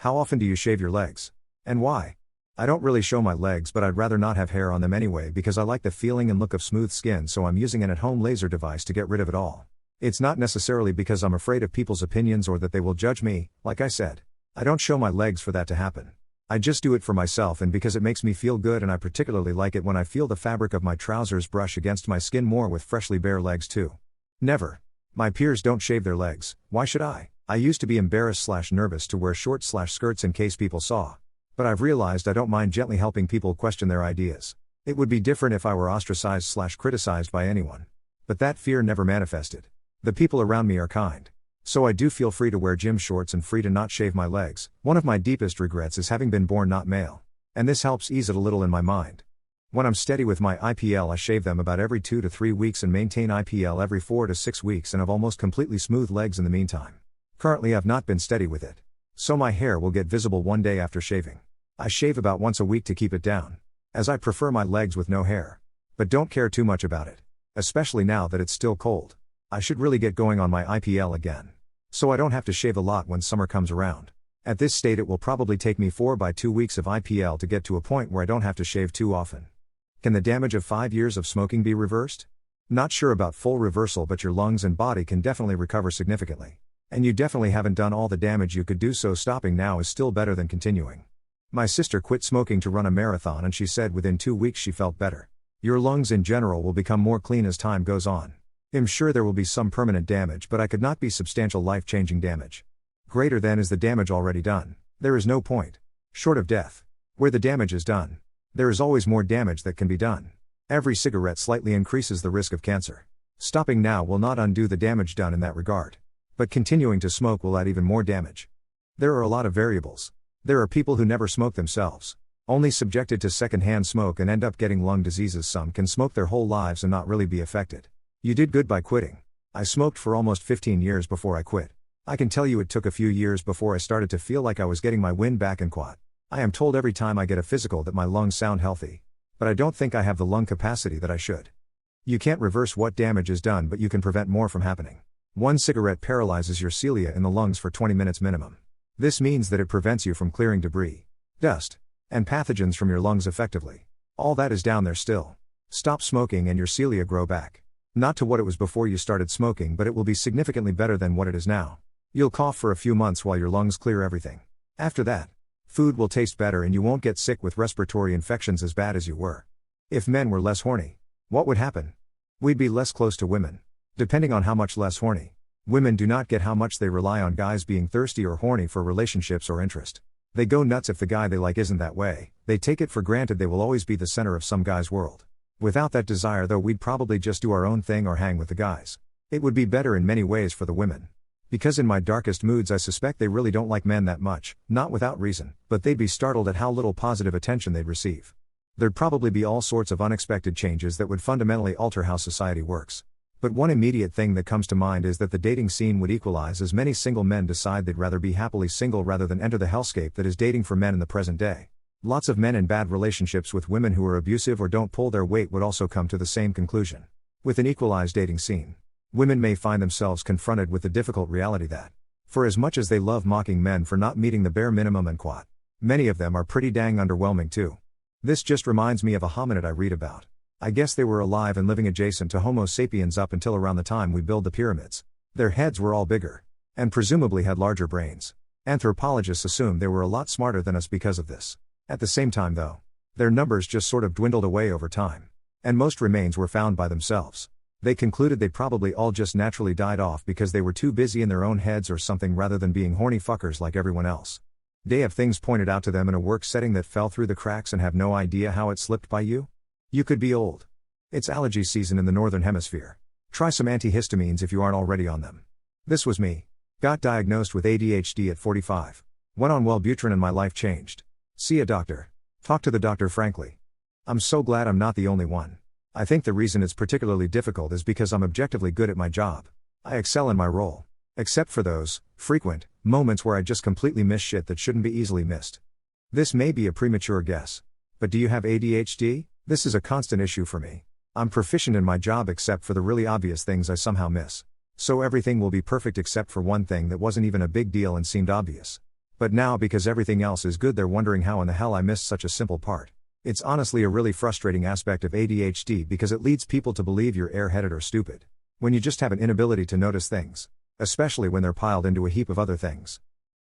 How often do you shave your legs? And why? I don't really show my legs, but I'd rather not have hair on them anyway because I like the feeling and look of smooth skin, so I'm using an at-home laser device to get rid of it all. It's not necessarily because I'm afraid of people's opinions or that they will judge me. Like I said, I don't show my legs for that to happen. I just do it for myself and because it makes me feel good, and I particularly like it when I feel the fabric of my trousers brush against my skin more with freshly bare legs too. Never. My peers don't shave their legs, why should I? I used to be embarrassed/nervous to wear shorts/skirts in case people saw. But I've realized I don't mind gently helping people question their ideas. It would be different if I were ostracized/criticized by anyone. But that fear never manifested. The people around me are kind. So I do feel free to wear gym shorts and free to not shave my legs. One of my deepest regrets is having been born not male. And this helps ease it a little in my mind. When I'm steady with my IPL, I shave them about every 2 to 3 weeks and maintain IPL every 4 to 6 weeks, and have almost completely smooth legs in the meantime. Currently I've not been steady with it. So my hair will get visible one day after shaving. I shave about once a week to keep it down, as I prefer my legs with no hair. But don't care too much about it. Especially now that it's still cold. I should really get going on my IPL again. So I don't have to shave a lot when summer comes around. At this state it will probably take me 4 by 2 weeks of IPL to get to a point where I don't have to shave too often. Can the damage of 5 years of smoking be reversed? Not sure about full reversal, but your lungs and body can definitely recover significantly. And you definitely haven't done all the damage you could do, so stopping now is still better than continuing. My sister quit smoking to run a marathon and she said within 2 weeks she felt better. Your lungs in general will become more clean as time goes on. I'm sure there will be some permanent damage, but I could not be substantial life-changing damage. Greater than is the damage already done. There is no point, short of death, where the damage is done. There is always more damage that can be done. Every cigarette slightly increases the risk of cancer. Stopping now will not undo the damage done in that regard. But continuing to smoke will add even more damage. There are a lot of variables. There are people who never smoke themselves, only subjected to secondhand smoke and end up getting lung diseases. Some can smoke their whole lives and not really be affected. You did good by quitting. I smoked for almost 15 years before I quit. I can tell you it took a few years before I started to feel like I was getting my wind back in quad. I am told every time I get a physical that my lungs sound healthy. But I don't think I have the lung capacity that I should. You can't reverse what damage is done, but you can prevent more from happening. One cigarette paralyzes your cilia in the lungs for 20 minutes minimum. This means that it prevents you from clearing debris, dust, and pathogens from your lungs effectively. All that is down there still. Stop smoking and your cilia grow back. Not to what it was before you started smoking, but it will be significantly better than what it is now. You'll cough for a few months while your lungs clear everything. After that, food will taste better and you won't get sick with respiratory infections as bad as you were. If men were less horny, what would happen? We'd be less close to women. Depending on how much less horny. Women do not get how much they rely on guys being thirsty or horny for relationships or interest. They go nuts if the guy they like isn't that way. They take it for granted they will always be the center of some guy's world. Without that desire though, we'd probably just do our own thing or hang with the guys. It would be better in many ways for the women. Because in my darkest moods I suspect they really don't like men that much, not without reason, but they'd be startled at how little positive attention they'd receive. There'd probably be all sorts of unexpected changes that would fundamentally alter how society works. But one immediate thing that comes to mind is that the dating scene would equalize as many single men decide they'd rather be happily single rather than enter the hellscape that is dating for men in the present day. Lots of men in bad relationships with women who are abusive or don't pull their weight would also come to the same conclusion. With an equalized dating scene, women may find themselves confronted with the difficult reality that, for as much as they love mocking men for not meeting the bare minimum and quat, many of them are pretty dang underwhelming too. This just reminds me of a hominid I read about. I guess they were alive and living adjacent to Homo sapiens up until around the time we built the pyramids. Their heads were all bigger, and presumably had larger brains. Anthropologists assume they were a lot smarter than us because of this. At the same time though, their numbers just sort of dwindled away over time. And most remains were found by themselves. They concluded they probably all just naturally died off because they were too busy in their own heads or something rather than being horny fuckers like everyone else. They have things pointed out to them in a work setting that fell through the cracks and have no idea how it slipped by you? You could be old. It's allergy season in the northern hemisphere. Try some antihistamines if you aren't already on them. This was me. Got diagnosed with ADHD at 45. Went on Wellbutrin and my life changed. See a doctor. Talk to the doctor frankly. I'm so glad I'm not the only one. I think the reason it's particularly difficult is because I'm objectively good at my job. I excel in my role. Except for those frequent moments where I just completely miss shit that shouldn't be easily missed. This may be a premature guess. But do you have ADHD? This is a constant issue for me. I'm proficient in my job except for the really obvious things I somehow miss. So everything will be perfect except for one thing that wasn't even a big deal and seemed obvious. But now because everything else is good they're wondering how in the hell I missed such a simple part. It's honestly a really frustrating aspect of ADHD because it leads people to believe you're airheaded or stupid. When you just have an inability to notice things. Especially when they're piled into a heap of other things.